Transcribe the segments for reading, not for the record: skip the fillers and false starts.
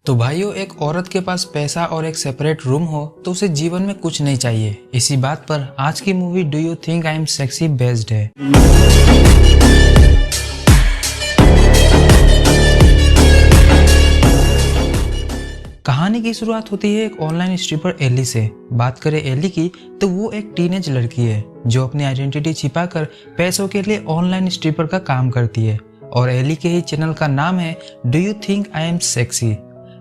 तो भाइयों, एक औरत के पास पैसा और एक सेपरेट रूम हो तो उसे जीवन में कुछ नहीं चाहिए। इसी बात पर आज की movie do you think I am sexy based है। कहानी की शुरुआत होती है एक ऑनलाइन स्ट्रिपर एली से। बात करें एली की तो वो एक टीनेज लड़की है जो अपनी आइडेंटिटी छिपाकर पैसों के लिए ऑनलाइन स्ट्रिपर का काम करती है और एली के ही चैनल का नाम है do you think I am sexy.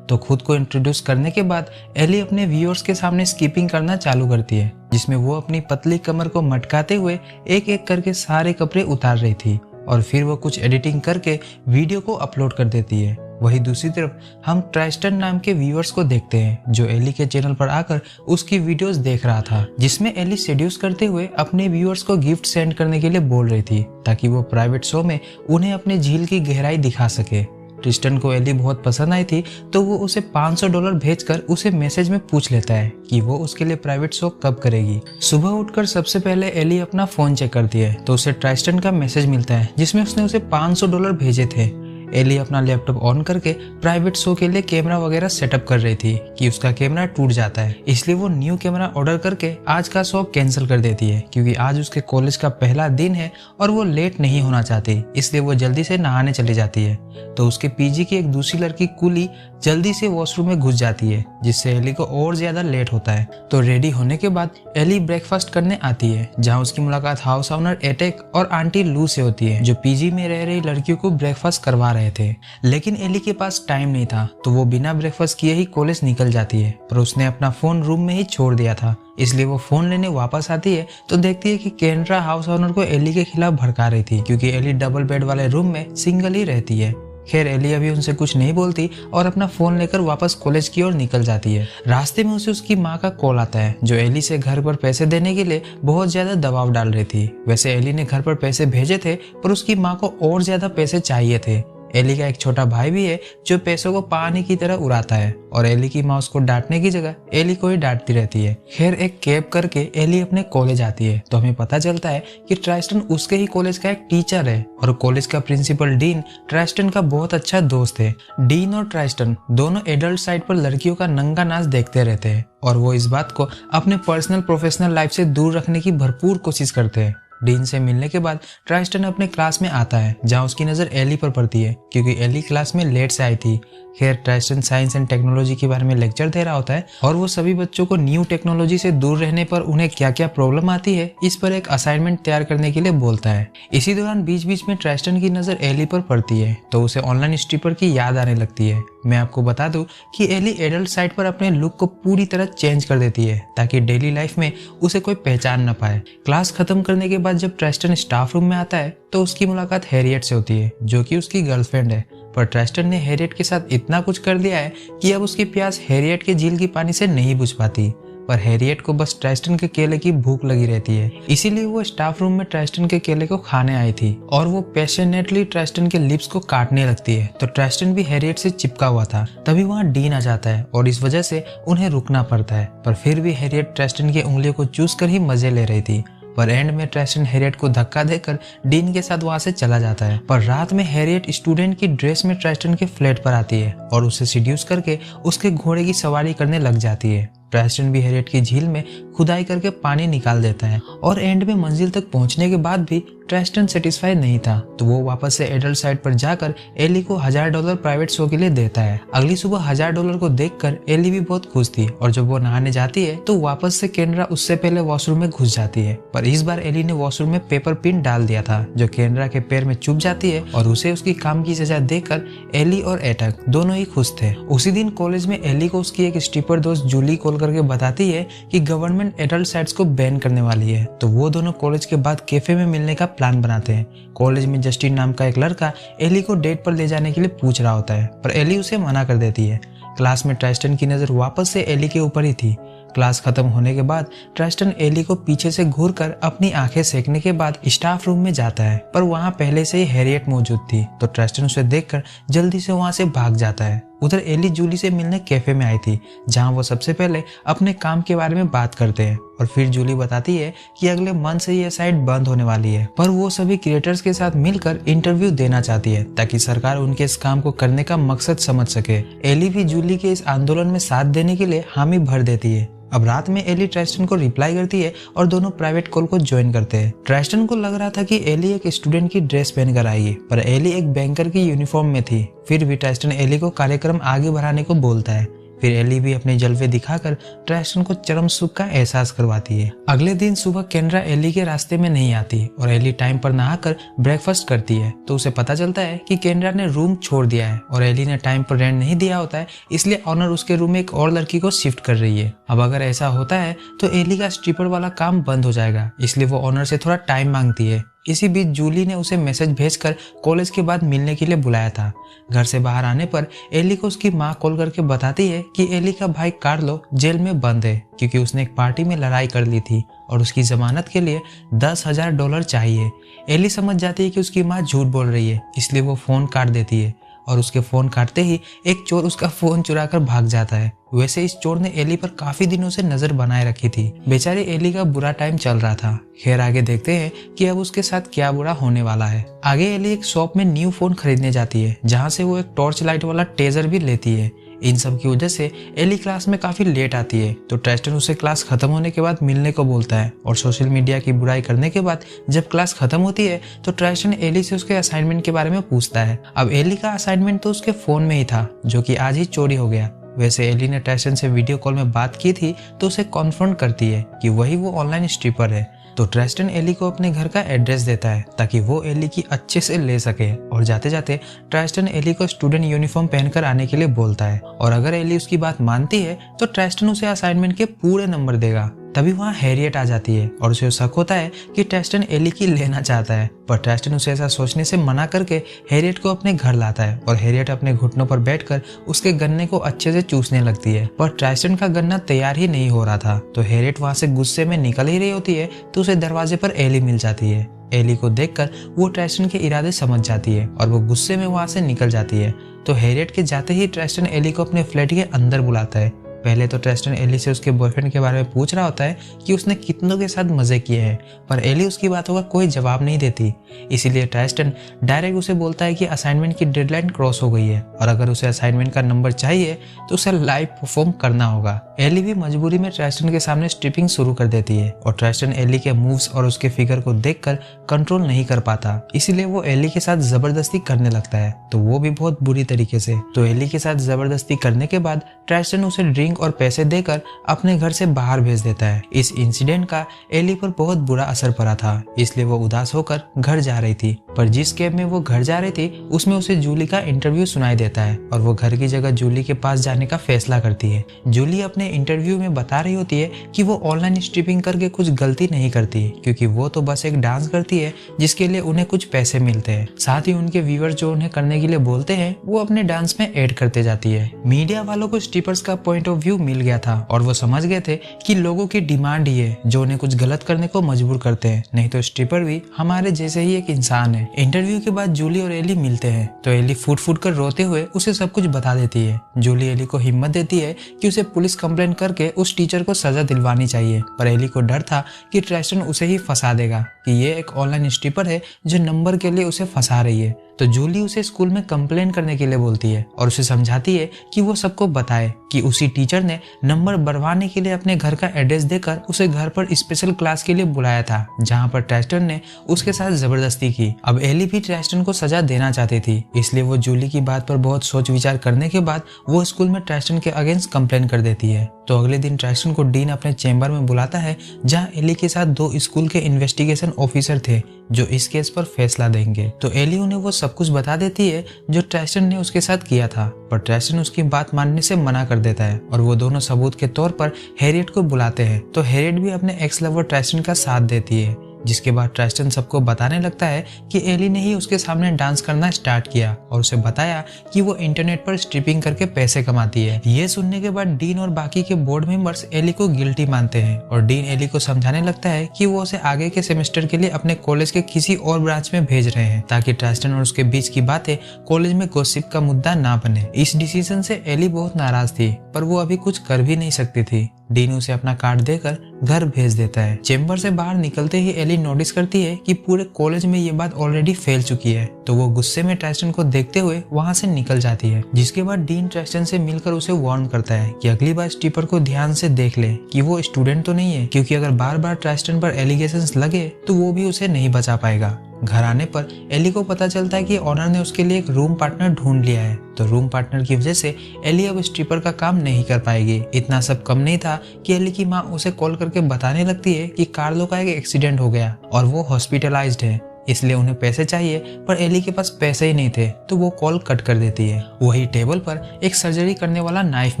तो खुद को इंट्रोड्यूस करने के बाद एली अपने व्यूअर्स के सामने स्किपिंग करना चालू करती है, जिसमें वो अपनी पतली कमर को मटकाते हुए एक एक करके सारे कपड़े उतार रही थी और फिर वो कुछ एडिटिंग करके वीडियो को अपलोड कर देती है। वहीं दूसरी तरफ हम ट्राइस्टन नाम के व्यूअर्स को देखते हैं जो एली के चैनल पर आकर उसकी वीडियोस देख रहा था, जिसमें एली सेड्यूस करते हुए अपने व्यूअर्स को गिफ्ट सेंड करने के लिए बोल रही थी ताकि वो प्राइवेट शो में उन्हें अपने झील की गहराई दिखा सके। ट्रिस्टन को एली बहुत पसंद आई थी तो वो उसे $500 भेजकर उसे मैसेज में पूछ लेता है कि वो उसके लिए प्राइवेट शो कब करेगी। सुबह उठकर सबसे पहले एली अपना फोन चेक करती है तो उसे ट्राइस्टन का मैसेज मिलता है जिसमें उसने उसे $500 भेजे थे। एली अपना लैपटॉप ऑन करके प्राइवेट शो के लिए कैमरा वगैरह सेटअप कर रही थी कि उसका कैमरा टूट जाता है, इसलिए वो न्यू कैमरा ऑर्डर करके आज का शो कैंसिल कर देती है क्योंकि आज उसके कॉलेज का पहला दिन है और वो लेट नहीं होना चाहती, इसलिए वो जल्दी से नहाने चली जाती है। तो उसके पीजी की एक दूसरी लड़की कुली जल्दी से वॉशरूम में घुस जाती है जिससे एली को और ज्यादा लेट होता है। तो रेडी होने के बाद एली ब्रेकफास्ट करने आती है जहाँ उसकी मुलाकात हाउस ओनर एटेक और आंटी लू से होती है जो पीजी में रह रही लड़कियों को ब्रेकफास्ट करवा रहे थे। लेकिन एली के पास टाइम नहीं था तो वो बिना ब्रेकफास्ट किए ही कॉलेज निकल जाती है, पर उसने अपना फोन रूम में ही छोड़ दिया था, इसलिए वो फोन लेने वापस आती है तो देखती है कि केंड्रा हाउस ओनर को एली के खिलाफ भड़का रही थी क्योंकि एली डबल बेड वाले रूम में सिंगल ही रहती है। खैर एली अभी उनसे कुछ नहीं बोलती और अपना फोन लेकर वापस कॉलेज की ओर निकल जाती है। रास्ते में उसे उसकी माँ का कॉल आता है जो एली से घर पर पैसे देने के लिए बहुत ज्यादा दबाव डाल रही थी। वैसे एली ने घर पर पैसे भेजे थे पर उसकी माँ को और ज्यादा पैसे चाहिए थे। एली का एक छोटा भाई भी है जो पैसों को पानी की तरह उड़ाता है और एली की माँ उसको डांटने की जगह एली को ही डांटती रहती है। खैर एक कैब करके एली अपने कॉलेज आती है तो हमें पता चलता है कि ट्राइस्टन उसके ही कॉलेज का एक टीचर है और कॉलेज का प्रिंसिपल डीन ट्राइस्टन का बहुत अच्छा दोस्त है। डीन और ट्राइस्टन दोनों एडल्ट साइड पर लड़कियों का नंगा नाच देखते रहते हैं और वो इस बात को अपने पर्सनल प्रोफेशनल लाइफ से दूर रखने की भरपूर कोशिश करते हैं। डीन से मिलने के बाद ट्राइस्टन अपने क्लास में आता है जहाँ उसकी नज़र एली पर पड़ती है क्योंकि एली क्लास में लेट से आई थी। खैर ट्राइस्टन साइंस एंड टेक्नोलॉजी के बारे में लेक्चर दे रहा होता है और वो सभी बच्चों को न्यू टेक्नोलॉजी से दूर रहने पर उन्हें क्या क्या प्रॉब्लम आती है इस पर एक असाइनमेंट तैयार करने के लिए बोलता है। इसी दौरान बीच बीच में ट्राइस्टन की नज़र एली पर पड़ती है तो उसे ऑनलाइन स्ट्रिपर की याद आने लगती है। मैं आपको बता दूं कि एली एडल्ट साइड पर अपने लुक को पूरी तरह चेंज कर देती है ताकि डेली लाइफ में उसे कोई पहचान न पाए। क्लास खत्म करने के बाद जब ट्राइस्टन स्टाफ रूम में आता है तो उसकी मुलाकात हैरियट से होती है जो कि उसकी गर्लफ्रेंड है, पर ट्राइस्टन ने हैरियट के साथ इतना कुछ कर दिया है कि अब उसकी प्यास हैरियट के झील की पानी से नहीं बुझ पाती, पर हैरियट को बस ट्राइस्टन के केले की भूख लगी रहती है, इसीलिए वो स्टाफ रूम में ट्राइस्टन के केले को खाने आई थी और वो पैशनेटली ट्राइस्टन के लिप्स को काटने लगती है। तो ट्राइस्टन भी हैरियट से चिपका हुआ था, तभी वहाँ डीन आ जाता है और इस वजह से उन्हें रुकना पड़ता है, पर फिर भी हैरियट ट्राइस्टन की उंगलियों को चूस कर ही मजे ले रही थी। पर एंड में ट्राइस्टन हैरियट को धक्का देकर डीन के साथ वहां से चला जाता है। पर रात में हैरियट स्टूडेंट की ड्रेस में ट्राइस्टन के फ्लैट पर आती है और उसे सीड्यूस करके उसके घोड़े की सवारी करने लग जाती है। ट्राइस्टन भी हैरियट की झील में खुदाई करके पानी निकाल देता है और एंड में मंजिल तक पहुंचने के बाद भी ट्राइस्टन सेटिस्फाइड नहीं था तो वो वापस से एडल्ट साइड पर जाकर एली को $1000 प्राइवेट शो के लिए देता है। अगली सुबह $1000 को देखकर एली भी बहुत खुश थी और जब वो नहाने जाती है तो वापस से केंड्रा उससे पहले वॉशरूम में घुस जाती है, पर इस बार एली ने वॉशरूम में पेपर पिन डाल दिया था जो केंड्रा के पैर में चुभ जाती है और उसे उसकी काम की सजा देकर एली और एटक दोनों ही खुश थे। उसी दिन कॉलेज में एली को उसकी एक स्ट्रिपर दोस्त जूली कॉल करके बताती है कि गवर्नमेंट एडल्ट साइट्स को बैन करने वाली है, तो वो दोनों कॉलेज के बाद कैफे में मिलने का प्लान बनाते हैं। कॉलेज में जस्टिन नाम का एक लड़का एली को डेट पर ले जाने के लिए पूछ रहा होता है पर एली उसे मना कर देती है। क्लास में ट्राइस्टन की नजर वापस से एली के ऊपर ही थी। क्लास खत्म होने के बाद ट्राइस्टन एली को पीछे से घूरकर अपनी आंखें सेकने के बाद स्टाफ रूम में जाता है, पर वहां पहले से ही हैरियट मौजूद थी तो ट्राइस्टन उसे देखकर जल्दी से वहां से भाग जाता है। उधर एली जूली से मिलने कैफे में आई थी जहां वो सबसे पहले अपने काम के बारे में बात करते हैं और फिर जूली बताती है कि अगले मंथ से ये साइट बंद होने वाली है, पर वो सभी क्रिएटर्स के साथ मिलकर इंटरव्यू देना चाहती है ताकि सरकार उनके इस काम को करने का मकसद समझ सके। एली भी जूली एली के इस आंदोलन में साथ देने के लिए हामी भर देती है। अब रात में एली ट्रेस्टन को रिप्लाई करती है और दोनों प्राइवेट कॉल को ज्वाइन करते हैं। ट्रेस्टन को लग रहा था कि एली एक स्टूडेंट की ड्रेस पहनकर आई है, पर एली एक बैंकर की यूनिफॉर्म में थी। फिर भी ट्रेस्टन एली को कार्यक्रम आगे बढ़ाने को बोलता है। फिर एली भी अपने जलवे दिखाकर ट्रेस्टन को चरम सुख का एहसास करवाती है। अगले दिन सुबह केंड्रा एली के रास्ते में नहीं आती और एली टाइम पर नहाकर ब्रेकफास्ट करती है, तो उसे पता चलता है कि केंड्रा ने रूम छोड़ दिया है और एली ने टाइम पर रेंट नहीं दिया होता है, इसलिए ऑनर उसके रूम में एक और लड़की को शिफ्ट कर रही है। अब अगर ऐसा होता है तो एली का स्ट्रिपर वाला काम बंद हो जाएगा, इसलिए वो ऑनर से थोड़ा टाइम मांगती है। इसी बीच जूली ने उसे मैसेज भेजकर कॉलेज के बाद मिलने के लिए बुलाया था। घर से बाहर आने पर एली को उसकी माँ कॉल करके बताती है कि एली का भाई कार्लो जेल में बंद है, क्योंकि उसने एक पार्टी में लड़ाई कर ली थी और उसकी जमानत के लिए $10,000 चाहिए। एली समझ जाती है कि उसकी माँ झूठ बोल रही है, इसलिए वो फोन काट देती है और उसके फोन काटते ही एक चोर उसका फोन चुराकर भाग जाता है। वैसे इस चोर ने एली पर काफी दिनों से नजर बनाए रखी थी। बेचारी एली का बुरा टाइम चल रहा था। खैर आगे देखते हैं कि अब उसके साथ क्या बुरा होने वाला है। आगे एली एक शॉप में न्यू फोन खरीदने जाती है, जहाँ से वो एक टॉर्च लाइट वाला टेजर भी लेती है। इन सब की वजह से एली क्लास में काफी लेट आती है, तो ट्रेस्टन उसे क्लास खत्म होने के बाद मिलने को बोलता है और सोशल मीडिया की बुराई करने के बाद जब क्लास खत्म होती है तो ट्रेस्टन एली से उसके असाइनमेंट के बारे में पूछता है। अब एली का असाइनमेंट तो उसके फोन में ही था, जो कि आज ही चोरी हो गया। वैसे एली ने ट्रेस्टन से वीडियो कॉल में बात की थी, तो उसे कॉन्फ्रंट करती है कि वही वो ऑनलाइन स्ट्रिपर है। तो ट्रेस्टन एली को अपने घर का एड्रेस देता है ताकि वो एली की अच्छे से ले सके, और जाते जाते ट्रेस्टन एली को स्टूडेंट यूनिफॉर्म पहनकर आने के लिए बोलता है, और अगर एली उसकी बात मानती है तो ट्रेस्टन उसे असाइनमेंट के पूरे नंबर देगा। तभी वहाँ हैरियट आ जाती है और उसे शक होता है कि ट्रेस्टन एली की लेना चाहता है, पर ट्रेस्टन उसे ऐसा सोचने से मना करके हैरियट को अपने घर लाता है और हैरियट अपने घुटनों पर बैठकर उसके गन्ने को अच्छे से चूसने लगती है। पर ट्रेस्टन का गन्ना तैयार ही नहीं हो रहा था, तो हैरियट वहाँ से गुस्से में निकल ही रही होती है तो उसे दरवाजे पर एली मिल जाती है। एली को देखकर वो ट्रेस्टन के इरादे समझ जाती है और वो गुस्से में वहाँ से निकल जाती है। तो हैरियट के जाते ही ट्रेस्टन एली को अपने फ्लैट के अंदर बुलाता है। पहले तो ट्रेस्टन एली से उसके बॉयफ्रेंड के बारे में पूछ रहा होता है कि उसने कितनों के साथ मजे किए हैं, पर एली उसकी बातों का कोई जवाब नहीं देती। इसीलिए ट्रेस्टन डायरेक्ट उसे बोलता है कि असाइनमेंट की डेडलाइन क्रॉस हो गई है और अगर उसे असाइनमेंट का नंबर चाहिए तो उसे लाइव परफॉर्म करना होगा। एली भी मजबूरी में ट्रेस्टन के सामने स्ट्रिपिंग शुरू कर देती है और ट्रेस्टन एली के मूव्स और उसके फिगर को देखकर कंट्रोल नहीं कर पाता, इसीलिए वो एली के साथ जबरदस्ती करने लगता है, तो वो भी बहुत बुरी तरीके से। तो एली के साथ जबरदस्ती करने के बाद ट्रेस्टन उसे ड्रिंक और पैसे देकर अपने घर से बाहर भेज देता है। इस इंसिडेंट का एली पर बहुत बुरा असर पड़ा था, इसलिए वो उदास होकर घर जा रही थी। पर जिस कैब में वो घर जा रही थी उसमें उसे जूली का इंटरव्यू सुनाई देता है और वो घर की जगह जूली के पास जाने का फैसला करती है। जूली अपने इंटरव्यू में बता रही होती है कि वो ऑनलाइन स्ट्रिपिंग करके कुछ गलती नहीं करती, क्योंकि वो तो बस एक डांस करती है जिसके लिए उन्हें कुछ पैसे मिलते हैं। साथ ही उनके व्यूअर्स जो उन्हें करने के लिए बोलते हैं वो अपने डांस में ऐड करते जाती है। मीडिया वालों को स्ट्रिपर्स का पॉइंट ऑफ व्यू मिल गया था और वो समझ गए थे कि लोगों की डिमांड ही है जो उन्हें कुछ गलत करने को मजबूर करते हैं, नहीं तो स्ट्रिपर भी हमारे जैसे ही एक इंसान है। इंटरव्यू के बाद जूली और एली मिलते हैं तो एली फूट फूट कर रोते हुए उसे सब कुछ बता देती है। जूली एली को हिम्मत देती है कि उसे पुलिस कंप्लेंट करके उस टीचर को सजा दिलवानी चाहिए, पर एली को डर था कि ट्रेस्टन उसे ही फंसा देगा कि ये एक ऑनलाइन स्ट्रिपर है जो नंबर के लिए उसे फंसा रही है। तो जूली उसे स्कूल में कंप्लेन करने के लिए बोलती है और उसे समझाती है कि वो सबको बताए कि उसी टीचर ने नंबर बढ़वाने के लिए अपने घर का एड्रेस देकर उसे घर पर स्पेशल क्लास के लिए बुलाया था, जहां पर ट्रेस्टन ने उसके साथ जबरदस्ती की। अब एली भी ट्रेस्टन को सजा देना चाहती थी, इसलिए वो जूली की बात पर बहुत सोच विचार करने के बाद वो स्कूल में ट्रेस्टन के अगेंस्ट कंप्लेन कर देती है। तो अगले दिन ट्रेस्टन को डीन अपने चैम्बर में बुलाता है, जहाँ एली के साथ 2 स्कूल के इन्वेस्टिगेशन ऑफिसर थे जो इस केस पर फैसला देंगे। तो एली उन्हें वो सब कुछ बता देती है जो ट्रेस्टन ने उसके साथ किया था, पर ट्रेस्टन उसकी बात मानने से मना कर देता है और वो दोनों सबूत के तौर पर हैरियट को बुलाते हैं। तो हैरियट भी अपने एक्स लवर ट्रेस्टन का साथ देती है, जिसके बाद ट्रेस्टन सबको बताने लगता है कि एली ने ही उसके सामने डांस करना स्टार्ट किया और उसे बताया कि वो इंटरनेट पर स्ट्रिपिंग करके पैसे कमाती है। ये सुनने के बाद डीन और बाकी के बोर्ड मेंबर्स एली को गिल्टी मानते हैं और डीन एली को समझाने लगता है कि वो उसे आगे के सेमेस्टर के लिए अपने कॉलेज के किसी और ब्रांच में भेज रहे हैं, ताकि ट्रेस्टन और उसके बीच की बातें कॉलेज में गॉसिप का मुद्दा ना बने। इस डिसीजन से एली बहुत नाराज थी, पर वो अभी कुछ कर भी नहीं सकती थी। डीन उसे अपना कार्ड देकर घर भेज देता है। चेम्बर से बाहर निकलते ही एली नोटिस करती है कि पूरे कॉलेज में ये बात ऑलरेडी फैल चुकी है, तो वो गुस्से में ट्राइस्टन को देखते हुए वहाँ से निकल जाती है। जिसके बाद डीन ट्राइस्टन से मिलकर उसे वार्न करता है कि अगली बार स्टीपर को ध्यान से देख ले कि वो स्टूडेंट तो नहीं है, क्योंकि अगर बार बार ट्राइस्टन पर एलिगेशंस लगे तो वो भी उसे नहीं बचा पाएगा। घर आने पर एली को पता चलता है कि ऑनर ने उसके लिए एक रूम पार्टनर ढूंढ लिया है, तो रूम पार्टनर की वजह से एली अब स्ट्रिपर का काम नहीं कर पाएगी। इतना सब कम नहीं था कि एली की माँ उसे कॉल करके बताने लगती है कि कार्लो का एक एक्सीडेंट हो गया और वो हॉस्पिटलाइज्ड है, इसलिए उन्हें पैसे चाहिए, पर एली के पास पैसे ही नहीं थे, तो वो कॉल कट कर देती है। वही टेबल पर एक सर्जरी करने वाला नाइफ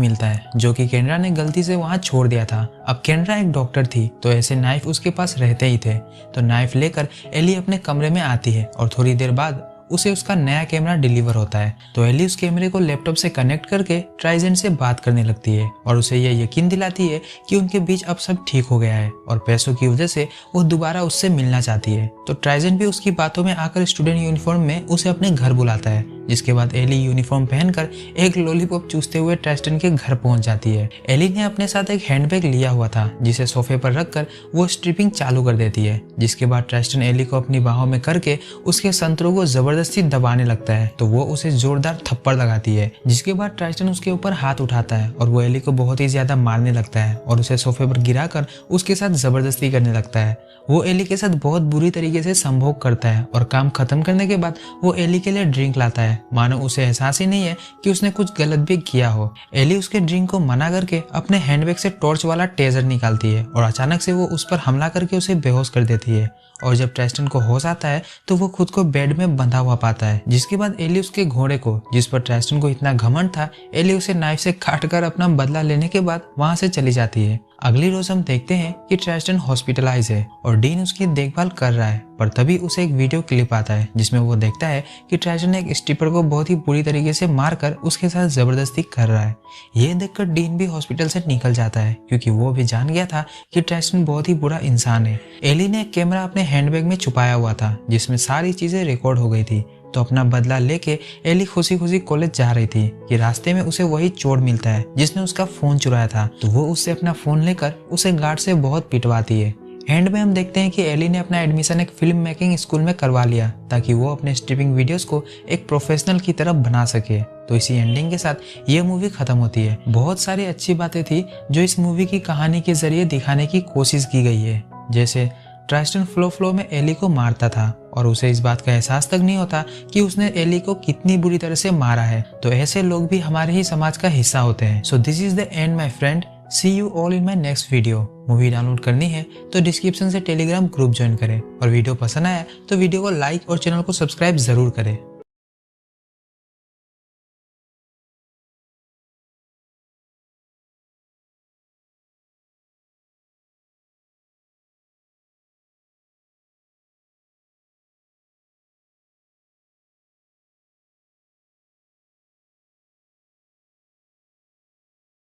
मिलता है जो कि केंड्रा ने गलती से वहां छोड़ दिया था। अब केंड्रा एक डॉक्टर थी, तो ऐसे नाइफ उसके पास रहते ही थे। तो नाइफ लेकर एली अपने कमरे में आती है और थोड़ी देर बाद उसे उसका नया कैमरा डिलीवर होता है। तो एली उस कैमरे को लैपटॉप से कनेक्ट करके ट्राइजेंट से बात करने लगती है और उसे यह यकीन दिलाती है कि उनके बीच अब सब ठीक हो गया है और पैसों की वजह से वो दोबारा उससे मिलना चाहती है। तो ट्राइजेंट भी उसकी बातों में आकर स्टूडेंट यूनिफॉर्म में उसे अपने घर बुलाता है, जिसके बाद एली यूनिफॉर्म पहनकर एक लॉलीपॉप चूसते हुए ट्राइस्टन के घर पहुंच जाती है। एली ने अपने साथ एक हैंडबैग लिया हुआ था, जिसे सोफे पर रखकर वो स्ट्रिपिंग चालू कर देती है। जिसके बाद ट्राइस्टन एली को अपनी बाहों में करके उसके संतरों को जबरदस्ती दबाने लगता है, तो वो उसे जोरदार थप्पड़ लगाती है। जिसके बाद ट्राइस्टन उसके ऊपर हाथ उठाता है और वो एली को बहुत ही ज्यादा मारने लगता है और उसे सोफे पर गिराकर उसके साथ जबरदस्ती करने लगता है। वो एली के साथ बहुत बुरी तरीके से संभोग करता है और काम खत्म करने के बाद वो एली के लिए ड्रिंक लाता है, मानो उसे एहसास ही नहीं है कि उसने कुछ गलत भी किया हो। एली उसके ड्रिंक को मना करके अपने हैंडबैग से टॉर्च वाला टेजर निकालती है और अचानक से वो उस पर हमला करके उसे बेहोश कर देती है। और जब ट्राइस्टन को होश आता है तो वो खुद को बेड में बंधा हुआ पाता है। जिसके बाद एली उसके घोड़े को, जिस पर ट्राइस्टन को इतना घमंड था, एली उसे नाइफ से काटकर अपना बदला लेने के बाद वहां से चली जाती है। अगली रोज हम देखते हैं कि ट्राइस्टन हॉस्पिटलाइज है और डीन उसकी देखभाल कर रहा है, पर तभी उसे एक वीडियो क्लिप आता है जिसमें वो देखता है कि ट्राइस्टन एक स्ट्रिपर को बहुत ही बुरी तरीके से मारकर उसके साथ जबरदस्ती कर रहा है। ये देखकर डीन भी हॉस्पिटल से निकल जाता है, क्योंकि वो भी जान गया था कि ट्राइस्टन बहुत ही बुरा इंसान है। एली ने एक कैमरा अपने हैंडबैग में छुपाया हुआ था जिसमें सारी चीजें रिकॉर्ड हो गई थी। तो अपना बदला लेके एली खुशी खुशी कॉलेज जा रही थी कि रास्ते में उसे वही चोर मिलता है जिसने उसका फोन चुराया था। तो वो उससे अपना फोन लेकर उसे गार्ड से बहुत पिटवाती है। एंड में हम देखते हैं कि एली ने अपना एडमिशन एक फिल्म मेकिंग स्कूल में करवा लिया ताकि वो अपने स्ट्रिपिंग वीडियोस को एक प्रोफेशनल की तरफ बना सके। तो इसी एंडिंग के साथ ये मूवी खत्म होती है। बहुत सारी अच्छी बातें थी जो इस मूवी की कहानी के जरिए दिखाने की कोशिश की गई है, जैसे ट्राइस्टन फ्लो में एली को मारता था और उसे इस बात का एहसास तक नहीं होता कि उसने एली को कितनी बुरी तरह से मारा है। तो ऐसे लोग भी हमारे ही समाज का हिस्सा होते हैं। So this is the end my friend, see you all in my next video. Movie download करनी है तो डिस्क्रिप्शन से टेलीग्राम ग्रुप ज्वाइन करें और वीडियो पसंद आया तो वीडियो को लाइक और चैनल को सब्सक्राइब जरूर करें।